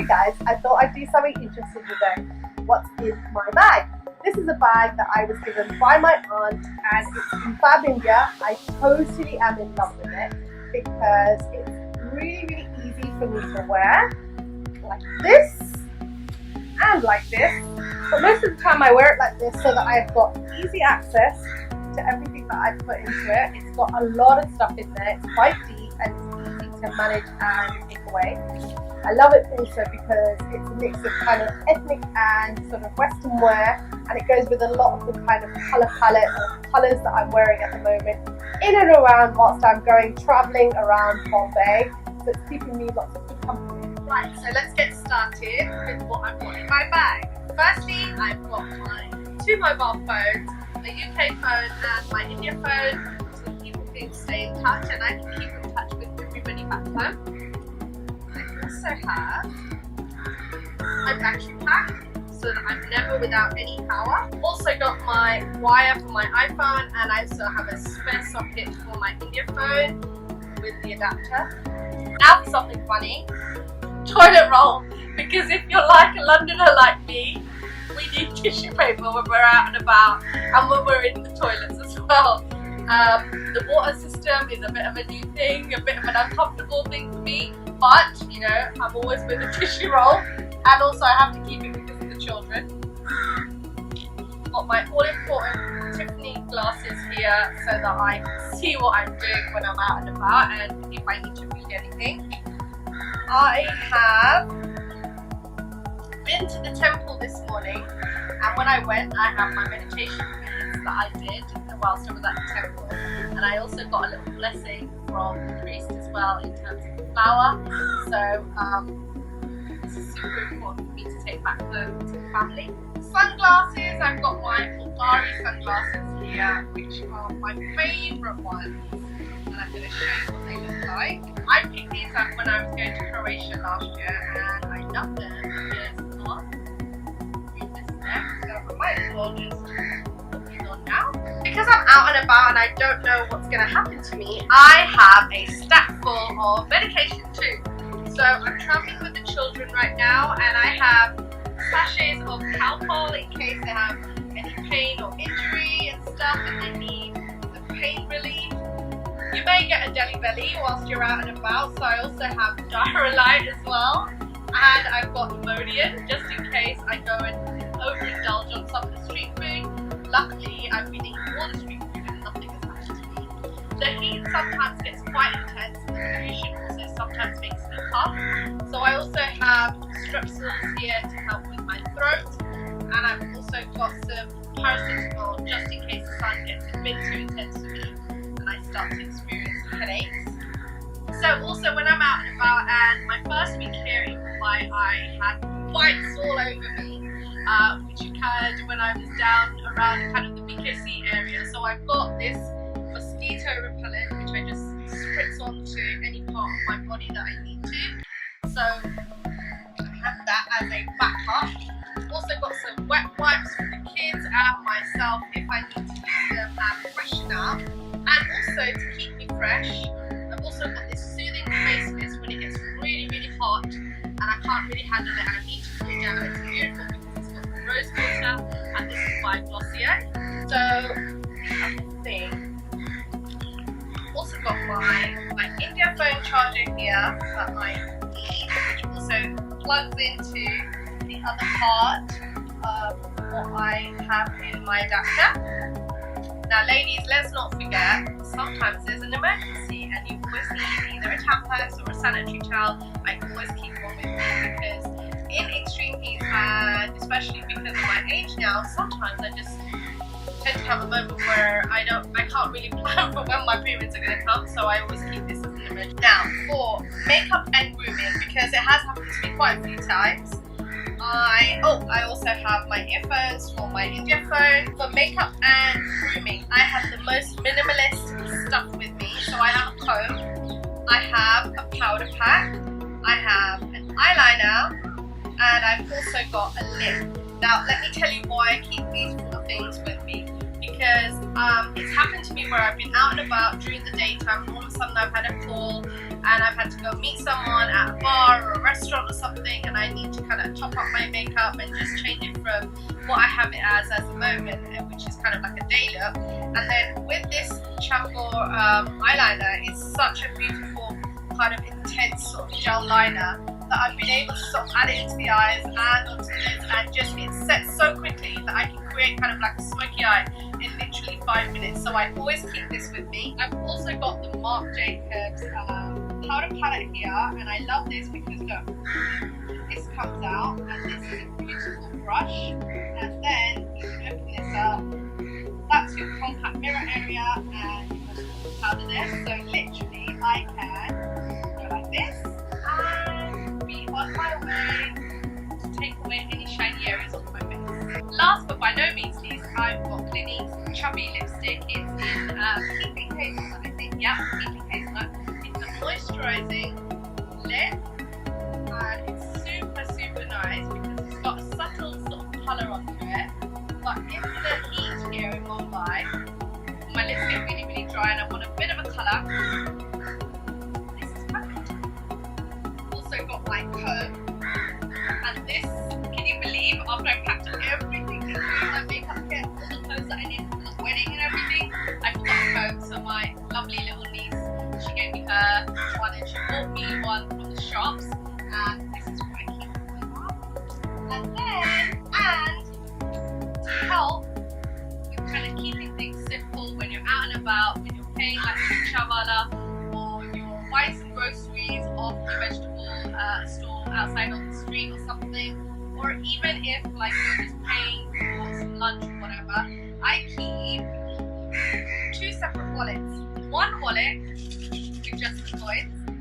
Hey guys, I thought I'd do something interesting today. What's in my bag? This is a bag that I was given by my aunt and it's from Fab India. I totally am in love with it because it's really easy for me to wear. Like this and like this. But most of the time I wear it like this so that I've got easy access to everything that I put into it. It's got a lot of stuff in there. It's quite deep and it's easy to manage and take away. I love it also because it's a mix of kind of ethnic and sort of Western wear, and it goes with a lot of the kind of colour palette or colours that I'm wearing at the moment in and around whilst I'm going travelling around Bombay. So it's keeping me lots of good company. Right, so let's get started with what I've got in my bag. Firstly, I've got my two mobile phones, a UK phone and my India phone, so people can stay in touch and I can keep in touch with everybody back home. I also have my battery pack so that I'm never without any power. Also got my wire for my iPhone, and I also have a spare socket for my India phone with the adapter. Now for something funny, toilet roll, because if you're like a Londoner like me, we need tissue paper when we're out and about and when we're in the toilets as well. The water system is a bit of a new thing, a bit of an uncomfortable thing for me, but you know, I'm always with a tissue roll, and also I have to keep it because of the children. Got my all important Tiffany glasses here so that I can see what I'm doing when I'm out and about and if I need to read anything. I have been to the temple this morning, and when I went I have my meditation beads that I did whilst I was at the temple, and I also got a little blessing from the priest as well in terms of the flower. So this is super important for me to take back home to the family. Sunglasses, I've got my Bulgari sunglasses here, which are my favourite ones, and I'm going to show you what they look like. I picked these up when I was going to Croatia last year and I love them because in this neck, so I might as well just put these on now. Because I'm out and about and I don't know what's going to happen to me, I have a stack full of medication too. So I'm travelling with the children right now and I have sachets of Calpol in case they have any pain or injury and stuff and they need some pain relief. You may get a deli belly whilst you're out and about, so I also have Diarrhelite as well. And I've got Imodium just in case I go and overindulge on some of the street food. Luckily, I've been eating all the street food and nothing has happened to me. The heat sometimes gets quite intense and the pollution also sometimes makes me cough. So I also have Strepsils here to help with my throat. And I've also got some paracetamol just in case the sun gets a bit too intense for me and I start to experience headaches. So also when I'm out and about, and my first week here in Mumbai, I had bites all over me, which occurred when I was down around kind of the BKC area. So I've got this mosquito repellent which I just spritz onto any part of my body that I need to. So I have that as a backup. Also got some wet wipes for the kids and myself if I need to use them and freshen up. And also to keep me fresh, I've also got this soothing face mist when it gets really hot and I can't really handle it and I need to cool it down. It's beautiful because it's got the rose water and this is by Glossier. So other thing, also got my India phone charger here that I need, which also plugs into the other part of what I have in my adapter. Now ladies, let's not forget, sometimes there's an emergency and you always need either a tampons or a sanitary towel. I always keep one with me because in extreme heat, and especially because of my age now, sometimes I just tend to have a moment where I can't really plan for when my periods are going to come, so I always keep this as an emergency. Now for makeup and grooming, because it has happened to me quite a few times, I also have my earphones for my India phone. For makeup and grooming, I have the most minimalist stuff with me. So I have a comb, I have a powder pack, I have an eyeliner, and I've also got a lip. Now let me tell you why I keep these 4 things with me. Because it's happened to me where I've been out and about during the daytime and all of a sudden I've had a call and I've had to go meet someone at a bar or a restaurant or something, and I need to kind of top up my makeup and just change it from what I have it as the moment, which is kind of like a day look. And then with this Chambour eyeliner, it's such a beautiful kind of intense sort of gel liner that I've been able to sort of add it into the eyes and onto the lids, and just it sets so quickly that I can create kind of like a smoky eye in literally 5 minutes. So I always keep this with me. I've also got the Marc Jacobs powder palette here, and I love this because look, this comes out and this is a beautiful brush, and then you can open this up, that's your compact mirror area, and you can powder there. So literally I can go like this and be on my way to take away any shiny areas off my face. Last but by no means least, I've got Clinique's Chubby Lipstick. It's in Keeping Hazelnut, I think. Yeah, Keeping Hazelnut. It's a moisturising lip, and it's super nice because it's got a subtle sort of colour onto it. But if the heat here in Mumbai, my lips get really dry and I want a bit of a colour, this is perfect. Also got my comb, and this, can you believe after I packed up everything, including my makeup kit, all the clothes that I needed for the wedding and everything, I forgot a comb. So my lovely little niece, she gave me her one, and she bought me one from the shops, and this is what I keep with her. And then, to help with kind of keeping things simple when you're out and about, when you're paying like your chawala or you're buying some groceries off the vegetable store outside on the street or something, or even if like you're just paying for some lunch or whatever, I keep 2 separate wallets. One wallet with just the coins, and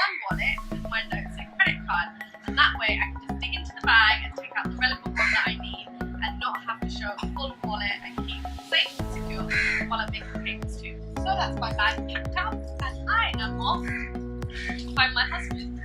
one wallet with my notes and credit card. And that way I can just dig into the bag and take out the relevant one that I need and not have to show a full wallet, and keep it safe and secure while I'm making payments too. So that's my bag packed up, and I am off to find my husband.